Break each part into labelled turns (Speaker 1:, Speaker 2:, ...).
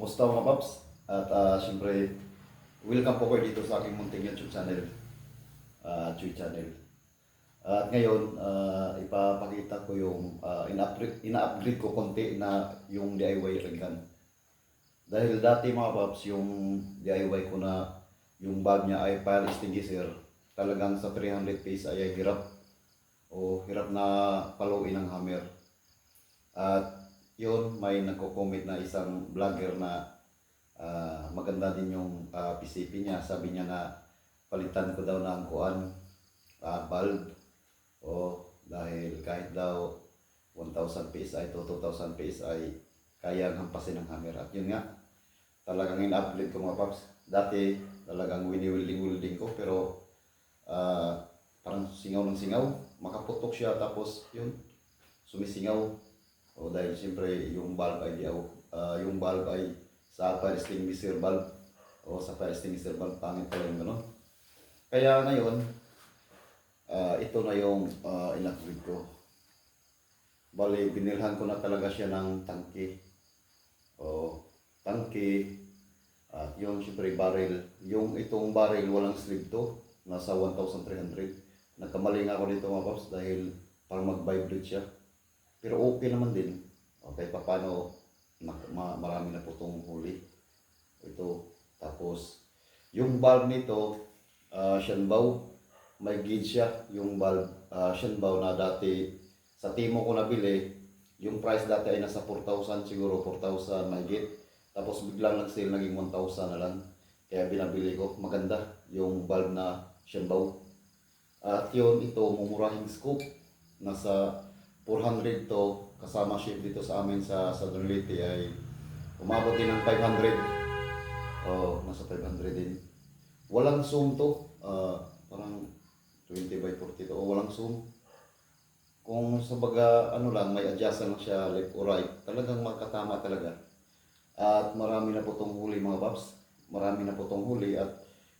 Speaker 1: Kumusta mga paps? At siyempre, welcome po kayo dito sa aking munting YouTube channel, Chuy Channel. At ngayon, ipapakita ko yung ina-upgrade ko konti na yung DIY rig gun. Dahil dati mga paps, yung DIY ko na yung bulb niya ay fire extinguisher, talagang sa 300 piece ay hirap na paluin ng hammer. At yun, may nagko-comment na isang vlogger na maganda din yung PCP niya. Sabi niya na palitan ko daw ng bulb. Dahil kahit daw 1,000 PSI to 2,000 PSI kaya hampasin ng hammer. At yun nga, talagang in-upgrade ko mga paps. Dati talagang wini-welding ko, pero parang singaw ng singaw. Makaputok siya, tapos yun, sumisingaw. Dahil siyempre yung bulb ay sa fire extinguisher bulb. Sa fire extinguisher bulb, pangit pala yung gano'n. Kaya ngayon, ito na yung in-upgrade ko. Bali, binilhan ko na talaga siya ng tangke. Tangke. At yung siyempre barrel. Yung itong barrel, walang sleeve to. Nasa 1,300. Nagkamali nga ako dito mga paps dahil parang mag-vibrate siya. Pero okay naman din. Okay, paano marami na po itong huli. Ito. Tapos, yung bulb nito, Shenbao, may gauge siya. Yung bulb, Shenbao na dati sa Timo ko nabili, yung price dati ay nasa 4,000 siguro, 4,000 mahigit. Tapos biglang nag-sale, naging 1,000 na lang. Kaya binabili ko. Maganda yung bulb na Shenbao. At yun, ito, mumurahing scope. Nasa 400 to, kasama ship dito sa amin sa Southern Leyte ay umabot din ng 500. Nasa 500 din. Walang zoom to, parang 20 by 40 to, walang zoom. Kung sa baga, may adjustment lang siya left or right, talagang makatama talaga. At marami na po itong huli mga paps. Marami na po itong huli at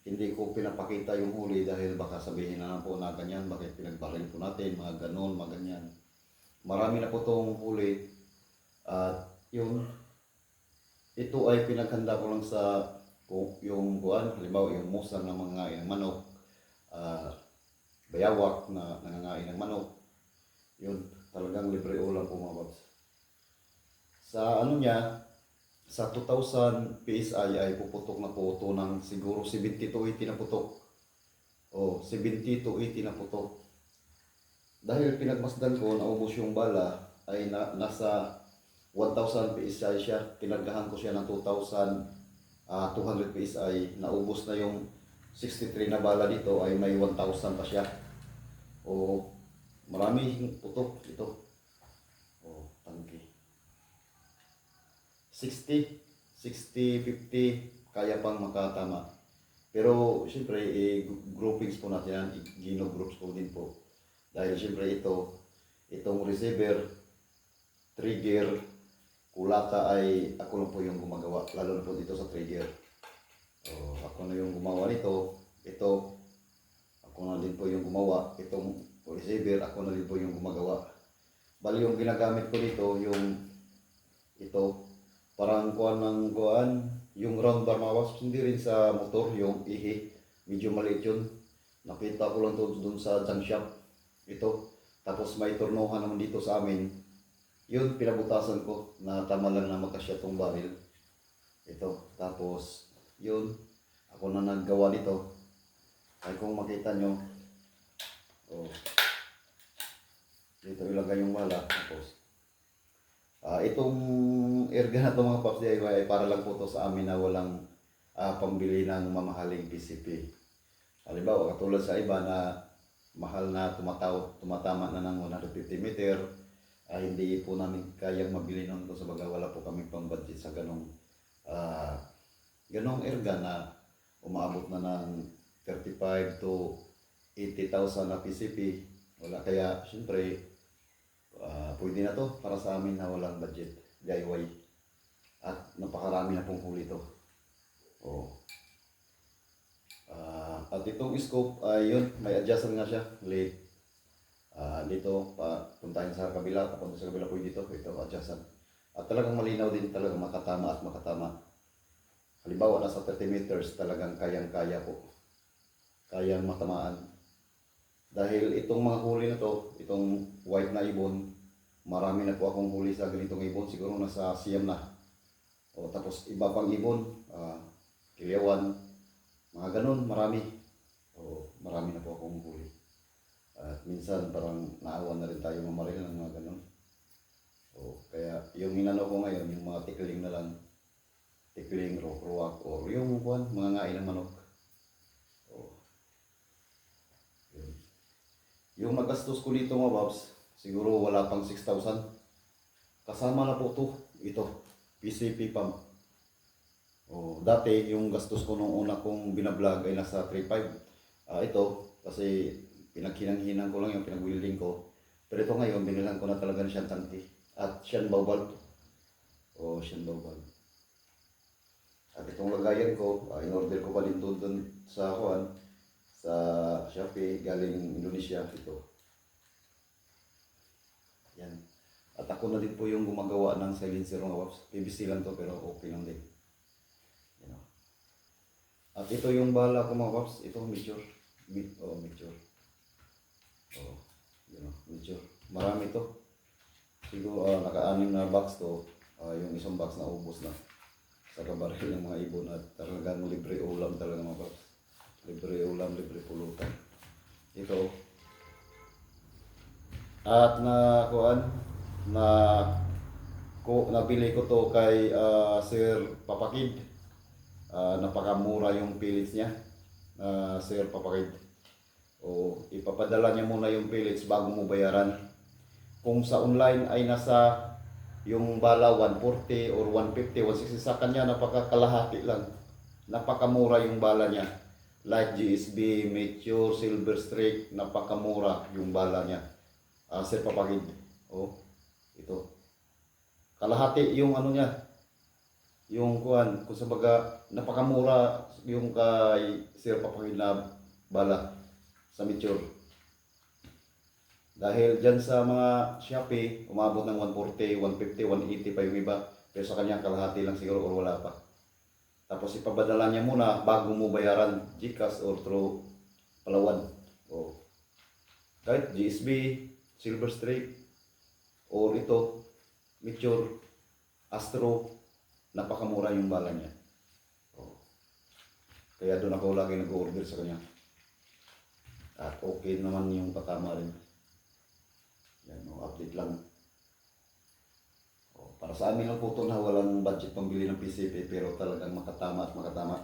Speaker 1: hindi ko pinapakita yung huli dahil baka sabihin na po na ganyan, bakit pinagbaril po natin, mga ganon, mga ganyan. Marami na po itong huli. At yun, ito ay pinaghanda ko lang sa yung halimbawa yung musang ng mga manok, bayawak na nangangain ng manok. Yun, talagang libre ulam po mga paps. Sa sa 2,000 PSI ay puputok na po ito ng siguro 70 to 80 na putok. 70 to 80 na putok. Dahil pinagmasdan ko, naubos yung bala, ay nasa 1,000 PSI siya. Pinagahan ko siya ng 2,200 PSI. Naubos na yung 63 na bala dito, ay may 1,000 pa siya. Marami putok ito. Tangke. 60, 50, kaya pang makatama. Pero siyempre, groupings po natin yan, gino-groups ko din po. Dahil siyempre itong receiver, trigger, kulata ay ako lang po yung gumagawa. Lalo na po dito sa trigger. Ako na yung gumawa nito. Ito, ako na din po yung gumawa. Itong receiver, ako na din po yung gumagawa. Bali yung ginagamit ko dito, ito, parang yung round bar mga paps, hindi rin sa motor, yung ihi, medyo maliit yun. Nakita ko lang to dun sa junk shop. Ito, tapos may tornohan naman dito sa amin. Yun, pinabutasan ko na tama lang na magkasya tong baril. Ito, tapos yun, ako na naggawa nito. Ay kung makita nyo, dito ilagay yung bala. Tapos itong airgun na ito mga paps DIY ay para lang po to sa amin na walang pambili ng mamahaling PCP. Halimbawa, katulad sa iba na mahal na tumatama na ng 150 meter, hindi po namin kayang mabili nun sa baga, wala po kami pang budget sa ganong airgun na umaabot na ng 35 to 80,000 na PCP. Wala, kaya siyempre pwede na to para sa amin na walang budget DIY. At napakarami na pong huli to. At itong scope ay yun, may adjustment nga siya, late. Dito, puntahin sa kabila, papunta sa kabila po dito, ito adjustment. At talagang malinaw din, talagang makatama at makatama. halimbawa nasa 30 meters, talagang kayang-kaya po. Kayang matamaan. Dahil itong mga huli na to, itong white na ibon, marami na po akong huli sa ganitong ibon, siguro nasa siyam na. O tapos iba pang ibon, kilyawan, mga ganun, marami. O marami na po akong huli. At minsan parang naawa na rin tayo mamaril ng mga ganun. O kaya yung inano ko ngayon, yung mga tikling na lang, tikling, ruwak, o yung mga ngain ng manok. O, yun. Yung nagastos ko dito mga babs, siguro wala pang 6,000. Kasama na po to, ito, PCP pump. O, dati yung gastos ko nung una kong binablog ay nasa 3,500. Ito, kasi pinaghinang-hinang ko lang yung pinag-welding ko. Pero ito ngayon, binilang ko na talaga siyang tangki. At siyang bawal. O, siyang bawal. At itong lagayan ko, in-order ko pa din doon sa Shopee, galing Indonesia, ito. Yan. At ako na din po yung gumagawa ng silencer mga babs. PVC lang to pero okay lang din. Yan. At ito yung bala ko mga babs. Ito mature. Mature. Yan, mature. Marami to. Siguro naka-anim na box to. Yung isang box na ubos na. Sa kabaril ng mga ibon at talagang libre ulam talaga mga babs. Libre ulam, libre pulutan. Ito. At nabili ko to kay Sir Papakid. Napakamura yung pellets niya. Sir Papakid. O ipapadala niya muna yung pellets bago mo bayaran. Kung sa online ay nasa yung bala 140 or 150, 160, sa kanya napakakalahati lang. Napakamura yung bala niya. Like GSB, Mature, Silver Streak, napakamura yung bala niya. Sir Papakid. Ito. Kalahati yung ano niya. Yung kung sa baga, napakamura yung kay Sir Papakid na bala sa Mature. Dahil dyan sa mga Shopee, umabot ng 140, 150, 180 pa yung iba. Pero sa kanya kalahati lang siguro o wala pa. Tapos ipapadala niya muna bago mo bayaran GCash or through Palawan. Kahit GSB, Silver Streak, or ito, Mature, Astro, napakamura yung bala niya. Kaya doon ako lagi nag-order sa kanya. At okay naman yung patama rin. Yan, update lang. Para sa amin lang po ito na walang budget pambili ng PCP pero talagang makatama at makatama.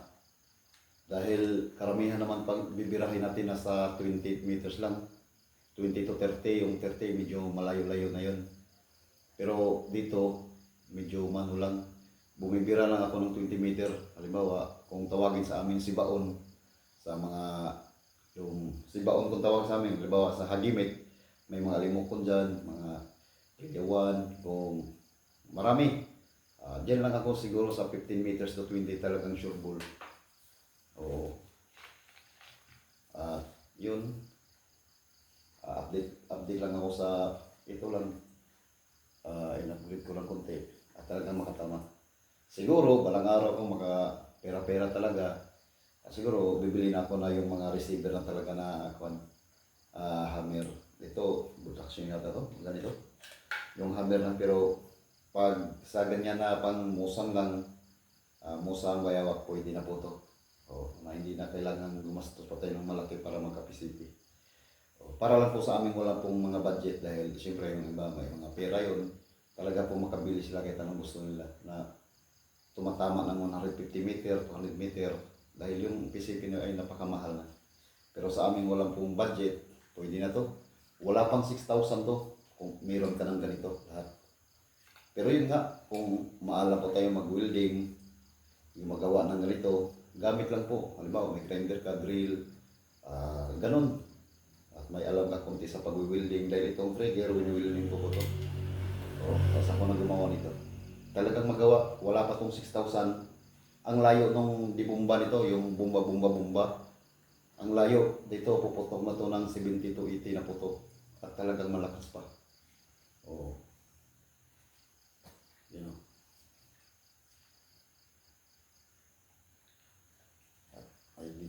Speaker 1: Dahil karamihan naman pag bibirahin natin nasa 20 meters lang. 20 to 30, yung 30 medyo malayo-layo na yun. Pero dito, medyo mano lang. Bumibira lang ako ng 20 meter. Halimbawa, kung tawagin sa amin Sibaon, sa mga, yung Sibaon kung tawag sa amin, halimbawa sa Hagimit, may mga limokon dyan, mga kilyawan, kung marami. Diyan lang ako siguro sa 15 meters to 20 talagang sure ball. Yun. Update lang ako sa ito lang. In-upgrade ko lang konti at talagang makatama. Siguro, balang araw kung maka-pera-pera talaga, siguro bibili na ako na yung mga receiver na talaga na hammer. Ito, production yata to, ganito. Yung hammer na pero pag sa ganyan na pang musang lang, musang bayawak, pwede na po to. Na hindi na kailangan gumastos pa tayo ng malaki para magka-PCP. Para lang po sa amin wala pong mga budget dahil siyempre yung iba may mga pera yun. Talaga po makabili sila kahit anong gusto nila na tumatama ng 150 meter, 200 meter dahil yung PCP nyo ay napakamahal na. Pero sa amin walang pong budget, pwede na to. Wala pang 6,000 to kung meron ka ng ganito lahat. Pero yun nga, kung maalam po tayo mag-welding, yung magawa ng ganito, gamit lang po. Halimbawa, may grinder ka, drill, ganun. At may alam ka kunti sa pag-welding dahil itong trigger, wini-welding ko po to. Tapos ako na gumawa nito. Talagang magawa, wala pa tong 6,000. Ang layo nung dibumba nito, yung bumba. Ang layo dito, puputok na to ng 70 to 80 na putok. At talagang malakas pa.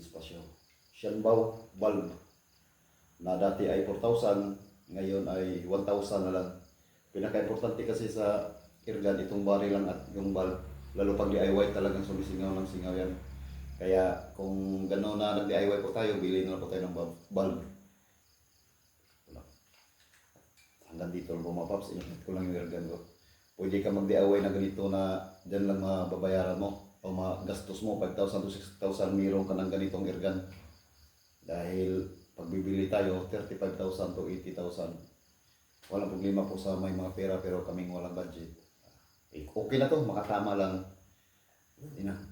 Speaker 1: spasyo. Shanbao valve na dati ay 4,000, ngayon ay 1,000 na lang. Pinaka-importante kasi sa airgun itong barrel lang at yung valve. Lalo pag DIY talagang sumisingaw ng singaw yan. Kaya kung gano'n na nag-DIY po tayo, bili na lang po tayo ng valve. Wala. Hanggang dito lang po mga paps, inukit ko lang yung airgun ko. Pwede ka mag-DIY na ganito na dyan lang mababayaran mo o magastos mo 5,000 to 6,000, mayroon ka ng ganitong airgun. Dahil pag bibili tayo 35,000 to 80,000, walang problema po sa may mga pera pero kaming walang budget. Okay na to, makatama lang.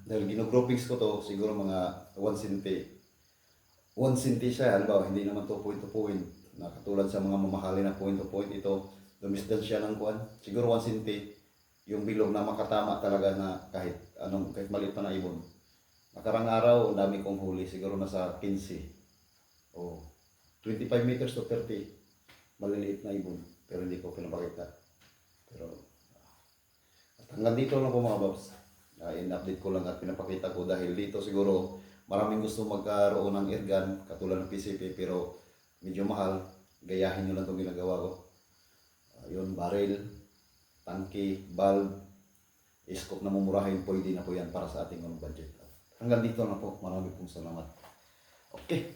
Speaker 1: Dahil gino-groupings ko to, siguro mga 1 centi. 1 centi siya, halimbawa, hindi naman to point to point. Na katulad sa mga mamahalin na point to point, ito, lumisdan siya ng kuan. Siguro 1 centi, yung bilog na makatama talaga na kahit maliit pa na ibon. Nakarang araw, ang dami kong huli, siguro nasa 15 o 25 meters to 30. Maliliit na ibon, pero hindi ko pinapakita. Pero, at hanggang dito lang po mga babs. In-update ko lang at pinapakita ko dahil dito siguro maraming gusto magkaroon ng airgun katulad ng PCP pero medyo mahal. Gayahin nyo lang itong ginagawa ko. Yun, barrel, tangke, valve, scope na mumurahin, pwede na po yan para sa ating budget. Hanggang dito na po. Marami pong salamat. Okay.